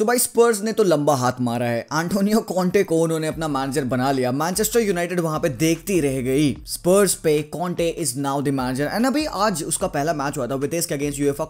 भाई स्पर्स ने तो लंबा हाथ मारा है। एंटोनियो कॉन्टे को उन्होंने अपना मैनेजर बना लिया। मैनचेस्टर यूनाइटेड वहां पे देखती रह गई। स्पर्स पे Conte is now the manager. And अभी आज उसका पहला मैच हुआ था वितेस के अगेंस्ट यूएफए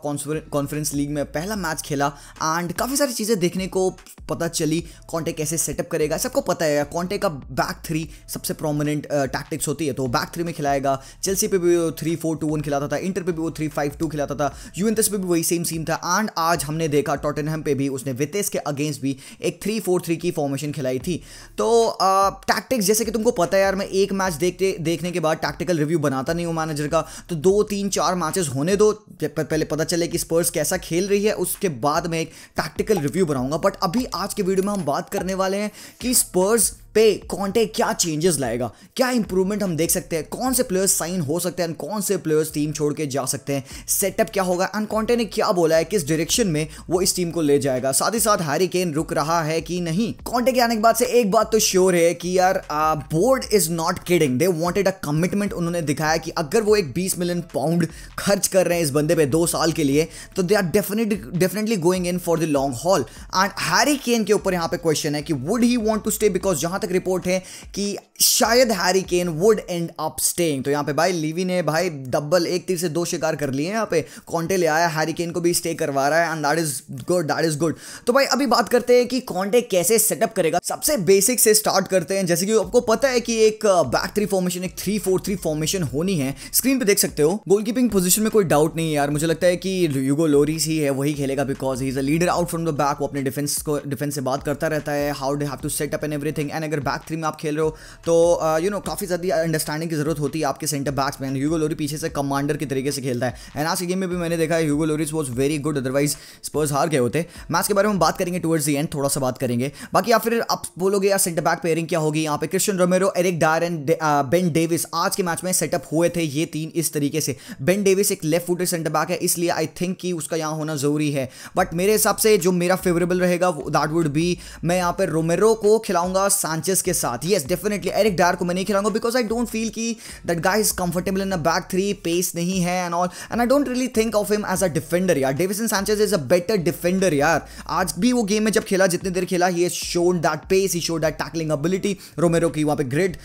कॉन्फ्रेंस लीग में पहला मैच खेला एंड काफी सारी चीजें देखने को पता चली। कॉन्टे कैसे सेटअप करेगा सबको पता है। कॉन्टे का बैक थ्री सबसे प्रोमिनेंट टैक्टिक्स होती है, तो बैक थ्री में खिलाएगा। चेल्सी पे भी वो 3-4-2-1 खिलाता था, इंटर पे भी वो 3-5-2 खिलाता था, यूवेंटस पे भी वही सेम सीन था। एंड आज हमने देखा टॉटनहम पे भी उसने वितेस के अगेंस्ट भी एक 3-4-3 की फॉर्मेशन खिलाई थी। तो टैक्टिक्स जैसे कि तुमको पता है यार, मैं एक मैच देखने के बाद टैक्टिकल रिव्यू बनाता नहीं हूँ मैनेजर का, तो 2-3-4 मैचेस होने दो, पहले पता चले कि स्पर्स कैसा खेल रही है, उसके बाद मैं एक टैक्टिकल रिव्यू बनाऊंगा। बट अभी आज के वीडियो में हम बात करने वाले हैं कि स्पर्स पे कॉन्टे क्या चेंजेस लाएगा, क्या इंप्रूवमेंट हम देख सकते हैं, कौन से प्लेयर्स साइन हो सकते हैं, कौन से प्लेयर्स टीम छोड़ के जा सकते हैं, सेटअप क्या होगा एंड कॉन्टे ने क्या बोला है, किस डायरेक्शन में वो इस टीम को ले जाएगा। साथ ही साथ हैरी केन रुक रहा है कि नहीं। कॉन्टे के आने के बाद से एक बात तो श्योर है कि यार board is not kidding, they wanted a commitment. उन्होंने दिखाया कि अगर वो एक 20 मिलियन पाउंड खर्च कर रहे हैं इस बंदे पे 2 साल के लिए, तो they are definitely going in for the long haul. And Harry Kane के ऊपर यहाँ पे क्वेश्चन है कि would he want to stay, because जहां तक रिपोर्ट है कि शायद Harry Kane would end up staying. तो यहां पे भाई लीवी ने भाई डबल, एक तीर से 2 शिकार कर लिए। यहां पे कॉन्टे ले आया, हैरी केन को भी स्टे करवा रहा है एंड दैट इज गुड। तो भाई अभी बात करते हैं कि कॉन्टे कैसे सेटअप करेगा। सबसे बेसिक से स्टार्ट करते हैं। जैसे कि आपको पता है कि एक बैक थ्री फॉर्मेशन, एक 3-4-3 फॉर्मेशन होनी है। स्क्रीन पे देख सकते हो। गोलकीपिंग पोजीशन में कोई डाउट नहीं है यार, मुझे लगता है कि ह्यूगो लोरिस ही है, वही खेलेगा, because he is a leader out from the back. वो अपने डिफेंस से बात करता रहता है, how do have to set up and everything. And अगर बैक थ्री में आप खेल रहे हो तो काफ़ी ज़्यादा अंडरस्टैंडिंग की जरूरत होती है आपके सेंटर बैक्स में। ह्यूगो लोरी पीछे से कमांडर के तरीके से खेलता है एंड आज के गेम में भी मैंने देखा है Hugo Lloris was very good, otherwise Spurs हार गए होते। मैच के बारे में हम बात करेंगे टुवर्ड्स द एंड, थोड़ा सा बात करेंगे। बाकी या फिर आप बोलोगे यार सेंटर बैक पेयरिंग क्या होगी। यहाँ पे Cristian Romero, Eric Dier and Ben Davies आज के मैच में सेटअप हुए थे ये तीन इस तरीके से। बेन डेविस एक लेफ्ट फुटेड सेंटर बैक है, इसलिए आई थिंक कि उसका यहाँ होना जरूरी है। बट मेरे हिसाब से जो मेरा फेवरेबल रहेगा दैट वुड बी, मैं यहाँ पे रोमेरो को खिलाऊंगा सांचेस के साथ। यस डेफिनेटली एरिक डायर को मैं नहीं खिलाऊंगा, बिकॉज आई डोंट फील कि that guy is comfortable in a back three, pace नहीं है and all, and I don't really think of him as a defender यार। Davinson Sanchez is a better defender यार। आज भी वो game में जब खेला, जितनी देर खेला, he has shown that pace, he showed that tackling ability. Romero की वहां पे grit,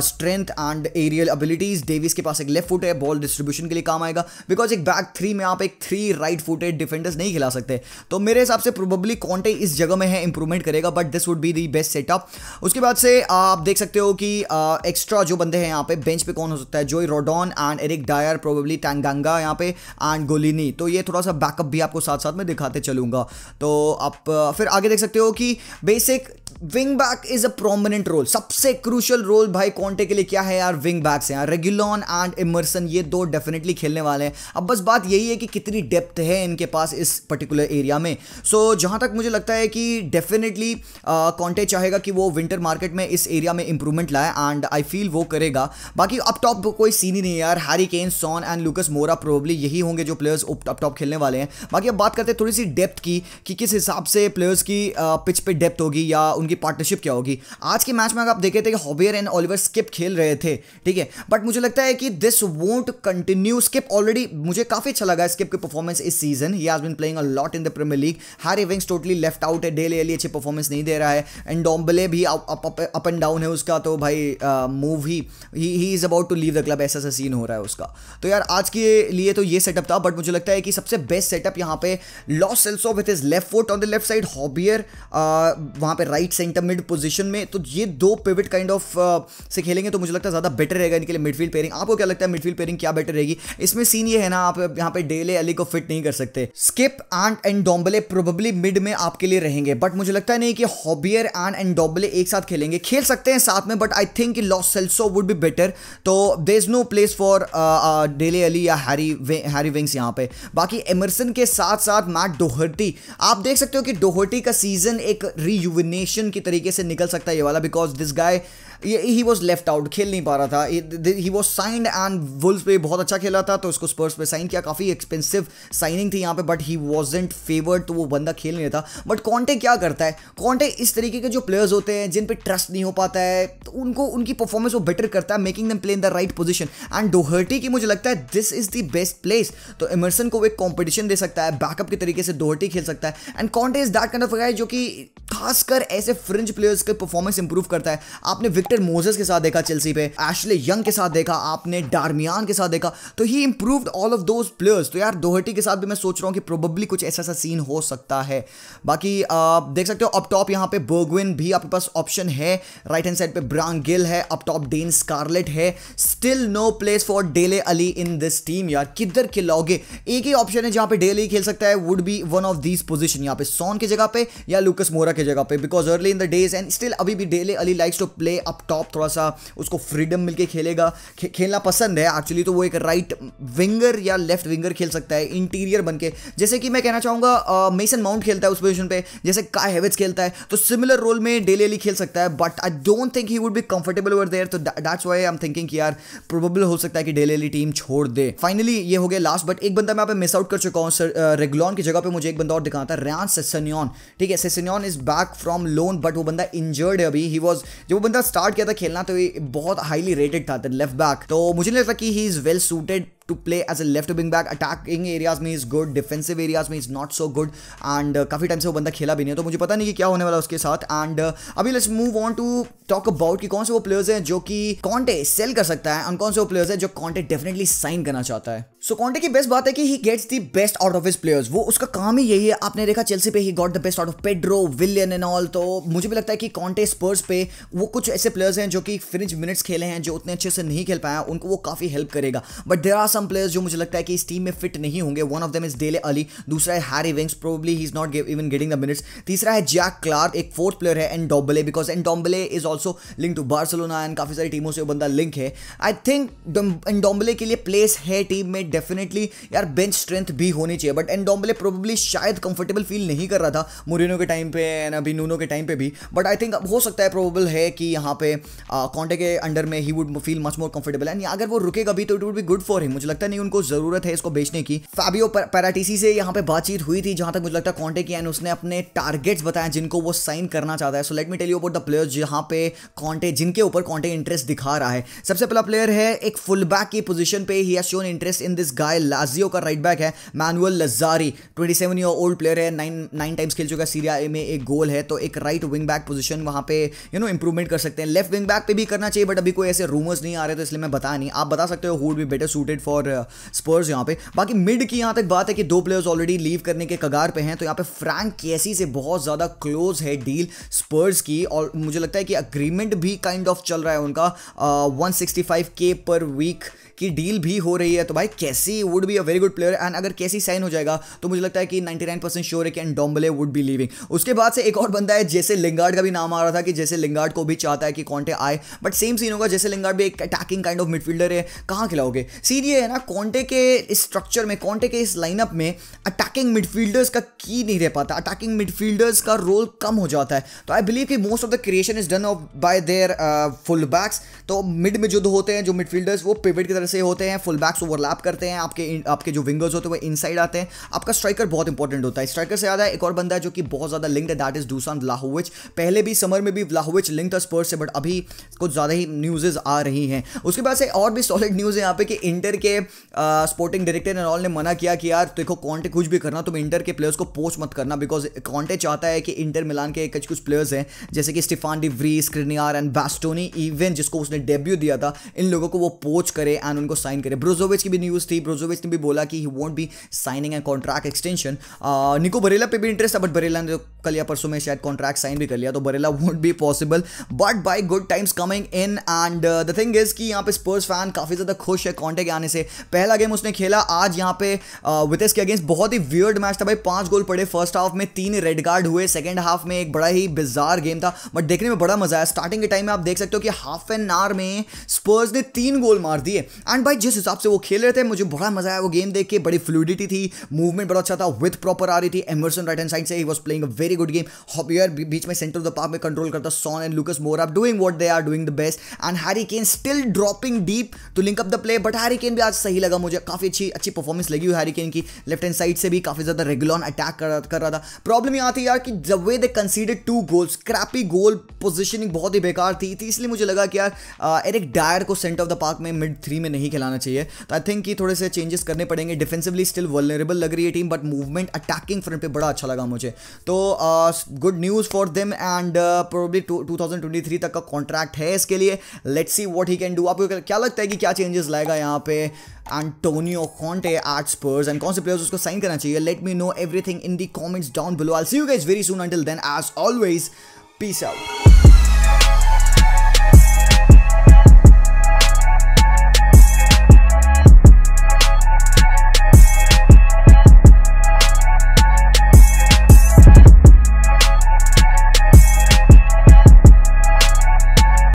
strength and aerial abilities. Davies के पास एक लेफ्ट फुट है, बॉल डिस्ट्रीब्यूशन के लिए काम आएगा, बिकॉज एक बैक थ्री में आप एक 3 राइट फुटेड डिफेंडर्स नहीं खिला सकते। तो मेरे हिसाब से प्रोबेबली कॉन्टे इस जगह में है, इंप्रूवमेंट करेगा, but this would be the best setup. उसके बाद से आप देख सकते हो कि एक्स्ट्रा जो बंदे हैं यहाँ पे बेंच पे कौन हो सकता है, जोई रोडॉन एंड एरिक डायर, प्रोबेबली टैंगांगा यहाँ पे एंड गोलिनी। तो ये थोड़ा सा बैकअप भी आपको साथ साथ में दिखाते चलूंगा। तो आप फिर आगे देख सकते हो कि basic wing back is a prominent role. सबसे क्रूशियल रोल भाई कॉन्टे के लिए क्या है यार, विंग बैक्स हैं। रेगुलॉन एंड इमर्सन, ये 2 डेफिनेटली खेलने वाले हैं। अब बस बात यही है कि कितनी डेप्थ है इनके पास इस पर्टिकुलर एरिया में। सो जहां तक मुझे लगता है कि डेफिनेटली कॉन्टे चाहेगा कि वो विंटर मार्केट में इस एरिया में इंप्रूवमेंट लाए एंड आई फील वो करेगा। बाकी अप टॉप कोई सीन ही नहीं है यार। Harry Kane, Son and Lucas Moura probably यही होंगे जो प्लेयर्स अप टॉप खेलने वाले हैं। बाकी अब बात करते हैं थोड़ी सी डेप्थ की कि किस हिसाब से प्लेयर्स की पिच पे डेप्थ होगी या उनकी पार्टनरशिप क्या होगी। आज के मैच में अगर आप देखे थे कि हॉबियर एंड ओलिवर स्किप खेल रहे थे, ठीक है, बट मुझे लगता है कि this won't continue. Skipp already मुझे काफी अच्छा लगा स्किप की परफॉर्मेंस इस season. He has been playing a lot in the Premier League. Harry Winks totally left out है, डेले अली अच्छी परफॉर्मेंस नहीं दे रहा है एंड डोम्बले भी अप एंड डाउन है उसका। तो भाई move he is about to leave the club, ऐसा सा सीन हो रहा है उसका। तो यार आज के लिए तो ये सेटअप था, बट मुझे लगता है कि सबसे बेस्ट सेटअप यहाँ पे Lo Celso with his left foot on the left side, हॉबियर वहां पे राइट सेंटर मिड पोजीशन में। तो ये 2 पिवट काइंड ऑफ से खेलेंगे तो मुझे लगता है ज्यादा बेटर रहेगा इनके लिए मिडफील्ड पेयरिंग। आपको क्या लगता है मिडफील्ड पेयरिंग क्या बेटर रहेगी? इसमें सीन ये है ना, आप यहाँ पे डेले अली को फिट नहीं कर सकते। स्किप एंड डोम्बले प्रोबेबली मिड में आपके लिए रहेंगे, बट मुझे लगता है नहीं कि हॉबियर एंड डोम्बले एक साथ खेलेंगे। खेल सकते हैं साथ में, बट आई थिंक कि Lo Celso would be better. तो there is no place for Dele Alli या हैरी विंग्स यहाँ पे। बाकी एमरसन के साथ साथ मैट डोहर्टी, आप देख सकते हो कि डोहर्टी का सीजन एक रीयूविनेशन की तरीके से निकल सकता है ये वाला, because this guy he was left out, खेल नहीं पा रहा था। He was signed and Wolves पे बहुत अच्छा खेला था तो उसको स्पर्स पे साइन किया, काफ़ी एक्सपेंसिव साइनिंग थी यहाँ पे, बट ही वॉजेंट फेवर्ड, तो वो बंदा खेल नहीं था। बट कॉन्टे क्या करता है, कॉन्टे इस तरीके के जो प्लेयर्स होते हैं जिन पे ट्रस्ट नहीं हो पाता है, तो उनको उनकी परफॉर्मेंस वो बेटर करता है, making them play in the right position. And Doherty की मुझे लगता है this is the best place, तो इमर्सन को वो एक कॉम्पिटिशन दे सकता है, बैकअप के तरीके से डोहर्टी खेल सकता है। And Conte is that kind of guy जो कि खासकर ऐसे फ्रिंज प्लेयर्स के परफॉर्मेंस इंप्रूव करता है। आपने विक्टर मोजेस के साथ देखा चेल्सी पे, एशले यंग के साथ देखा, आपने डार्मियान के साथ देखा, तो ही improved all of those players. तो यार डोहर्टी के साथ भी मैं सोच रहा हूँ कि प्रोबेबली कुछ ऐसा सीन हो सकता है। बाकी देख सकते हो अप टॉप यहाँ पे बर्गविन भी आपके पास ऑप्शन है, राइट हैंड साइड पे ब्रायन गिल है, अप टॉप डेन स्कारलेट है। Still no place for Dele Alli in this team. यार किधर खिलाओगे, एक ही ऑप्शन है जहां पे डेले खेल सकता है, would be one of these position, यहाँ पे सॉन की जगह पे या लुकस मोरा की जगह पे, because early in the days and still अभी भी Dele Alli likes to play up top, थोड़ा सा उसको फ्रीडम मिलके खेलेगा, खेलना पसंद है एक्चुअली, तो वो एक राइट विंगर या लेफ्ट विंगर खेल सकता है इंटीरियर बनके, जैसे कि मैं कहना चाहूंगा मेसन माउंट खेलता है उस पोजीशन पे, जैसे काय हेविट्स खेलता है, तो सिमिलर रोल में डेले अली खेल सकता है। But I don't think he would be comfortable over there, तो that's why I am thinking कि यार प्रोबेबल हो सकता है कि डेले अली टीम छोड़ दे। फाइनली ये हो गया लास्ट, बट एक बंदा मैं यहाँ पे मिस आउट कर चुका हूँ, रेगुलॉन की जगह पे मुझे एक बंदा और दिखाना था, रयान सेसेन्योन। ठीक है, Sessegnon is back from loan, but वो बंदा इंजर्ड है अभी। ही वाज, जब वो बंदा स्टार्ट किया था खेलना तो ये बहुत हाईली रेटेड था लेफ्ट बैक, तो मुझे नहीं लगता कि he is well suited to play as a left wing back. Attacking areas में is good, defensive areas में is not so good, and काफी टाइम से वो बंदा खेला भी नहीं है, तो मुझे पता नहीं कि क्या होने वाला उसके साथ। एंड अभी let's move on to talk about कि कौन से वो प्लेयर्स हैं जो कि कॉन्टे सेल कर सकता है और कौन से वो प्लेयर्स हैं जो कॉन्टे डेफिनेटली साइन करना चाहता है। सो कॉन्टे की बेस्ट बात है कि he gets the best out of his players, वो उसका काम ही यही है। आपने देखा चेल्सी पे he got the best out of Pedro, Willian and all, तो मुझे भी लगता है कि कॉन्टे स्पर्स पे वो कुछ ऐसे प्लेयर्स हैं जो कि फ्रिंज मिनट्स खेले हैं, जो उतने अच्छे से नहीं खेल पाया, उनको वो काफी हेल्प करेगा। But there are some players जो मुझे लगता है कि इस टीम में फिट नहीं होंगे। One of them is Dele Alli, दूसरा है Harry Winks, probably he is not even getting the minutes, तीसरा है जैक क्लार्क, एक फोर्थ प्लेयर है Ndombele, because Ndombele is also link to Barcelona and काफी सारी टीमों से वो बंदा लिंक है। आई थिंक एंडोम्बले के लिए प्लेस है टीम में डेफिनेटली, यार बेंच स्ट्रेंथ भी होनी चाहिए। बट एंडोम्बले प्रोबब्ली शायद कंफर्टेबल फील नहीं कर रहा था मोरिनो के टाइम पे एंड अभी नूनो के टाइम पे भी, बट आई थिंक हो सकता है, प्रोबेबल है कि यहाँ पे कॉन्टे के अंडर में he would feel much more comfortable, and अगर वो रुकेगा भी तो it would be good for him. मुझे लगता नहीं उनको जरूरत है इसको बेचने की। फाबियो पैराटीसी से यहाँ पे बातचीत हुई थी जहां तक मुझे लगता है कॉन्टे की, एंड उसने अपने टारगेट्स बताए जिनको वो साइन करना चाहता है। So let me tell you about the players जहां पे कॉन्टे, जिनके ऊपर कॉन्टे इंटरेस्ट दिखा रहा है। सबसे पहला प्लेयर है एक फुल बैक की पोजीशन पे, ही has shown interest in this guy, Lazio का राइट बैक है मैनुअल लजारी, 27 ईयर ओल्ड प्लेयर है, 9 टाइम्स खेल चुका है, सीरिया ए में एक गोल है, तो एक राइट विंग बैक पोजीशन वहां पे इंप्रूवमेंट कर सकते हैं। लेफ्ट विंग बैक पे भी करना चाहिए, बट अभी कोई ऐसे रूमर्स नहीं आ रहे तो इसलिए मैं बता नहीं, आप बता सकते हो who would be better suited for Spurs यहाँ पे। बाकी मिड की यहाँ तक बात है कि 2 प्लेयर्स ऑलरेडी लीव करने के कगार पे हैं, तो यहाँ पे फ्रैंक केसी से बहुत ज्यादा क्लोज है डील स्पर्स की, और मुझे लगता है कि अग्रीमेंट भी काइंड ऑफ चल रहा है उनका, 165K पर वीक की डील भी हो रही है। तो भाई कैसी would be a very good player, and अगर कैसी साइन हो जाएगा तो मुझे लगता है कि 99% श्योर है कि एंडोम्बले वुड बी लीविंग। उसके बाद से एक और बंदा है, जैसे लिंगार्ड का भी नाम आ रहा था कि जैसे लिंगार्ड को भी चाहता है कि कॉन्टे आए, बट सेम सीन होगा, जैसे लिंगार्ड भी एक अटैकिंग काइंड ऑफ मिडफील्डर है, कहाँ खिलाओगे। सीन ये है ना, कॉन्टे के इस स्ट्रक्चर में, कॉन्टे के इस लाइनअप में अटैकिंग मिडफील्डर्स का की नहीं रह पाता, अटैकिंग मिडफील्डर्स का रोल कम हो जाता है। तो आई बिलीव कि most of the creation is done by their full backs. तो मिड में जो होते हैं, जो मिडफील्डर्स, वो पिवट की तरह से होते हैं, फुल बैक्स ओवरलैप करते हैं, आपके जो विंगर्स होते हैं वो इनसाइड आते हैं, आपका स्ट्राइकर बहुत इंपॉर्टेंट होता है। स्ट्राइकर से ज्यादा एक और बंदा है जो कि बहुत ज्यादा लिंक्ड है, दैट इज दुसान व्लाहोविच। पहले भी समर में भी व्लाहोविच लिंक था स्पर्स से, बट अभी कुछ ज्यादा ही न्यूज़ेस आ रही हैं। उसके बाद से और भी सॉलिड न्यूज़ है यहाँ पे कि इंटर के स्पोर्टिंग डायरेक्टर एंड ऑल ने मना किया कि यार देखो कॉन्टे कुछ भी करना, तुम इंटर के प्लेयर्स को पोच मत करना, बिकॉज कॉन्टे चाहता है कि इंटर मिलान के कुछ प्लेयर्स हैं जैसे कि Stefan de Vrij, Skriniar and Bastoni, even जिसको उसने डेब्यू दिया था, इन लोगों को वो पोच करे एंड उनको साइन करे। ब्रोजोविच की भी न्यूज़ थी, ब्रोजोविच ने भी बोला कि he won't be signing a contract extension. निको बरेला पे भी इंटरेस्ट था, बट बरेला ने कल या परसों में शायद कॉन्ट्रैक्ट साइन भी कर लिया, तो Barella won't be possible, but by good times coming in. And the thing is कि यहाँ पे स्पर्स फैन काफी ज्यादा खुश है कॉन्टे के आने से, से। पहला गेम उसने खेला आज यहाँ पे वितेश के अगेंस्ट, बहुत ही वियर्ड मैच था भाई। 5 गोल पड़े फर्स्ट हाफ में, 3 रेड कार्ड हुए सेकंड हाफ में, एक बड़ा ही बिजार गेम था बट देखने में बड़ा मजा आया। स्टार्टिंग के टाइम में आप देख सकते हो कि हाफ एन आवर में स्पर्स ने 3 गोल मार दिए एंड भाई जिस हिसाब से वो खेल रहे थे मुझे बड़ा मजा आया वो गेम देख के। बड़ी फ्लूइडिटी थी, मूवमेंट बड़ा अच्छा था, विथ प्रॉपर आ रही थी। एमरसन राइट हैंड साइड से he was playing a very good game. हॉबियर बीच में सेंटर ऑफ द पार्क में कंट्रोल करता, Son and Lucas Moura doing what they are doing the best and Harry Kane still dropping deep to link up the play. But Harry Kane भी आज सही लगा मुझे, काफी अच्छी परफॉर्मेंस लगी हुई हैरी केन की। लेफ्ट हैंड साइड से भी काफी ज्यादा रेगुलर अटैक कर रहा था। प्रॉब्लम ये आती यार कि the way they considered 2 goals, crappy goal positioning बहुत ही बेकार थी इसलिए मुझे लगा कि यार एरिक डायर को सेंटर ऑफ द पार्क में मिड 3 में नहीं खिलाना चाहिए। तो आई थिंक कि थोड़े से चेंजेस करने पड़ेंगे। डिफेंसिवली स्टिल वल्नरेबल लग रही है team but movement attacking front पे बड़ा अच्छा लगा मुझे। तो good news for them and probably 2023 तक का कॉन्ट्रैक्ट है इसके लिए। Let's see what he can do. आपको क्या लगता है कि क्या चेंजेस लाएगा यहाँ पे Antonio Conte at Spurs and कौन से प्लेयर्स उसको साइन करना चाहिए? Let me know everything in the comments down below. I will see you guys very soon. Until then as always, peace out.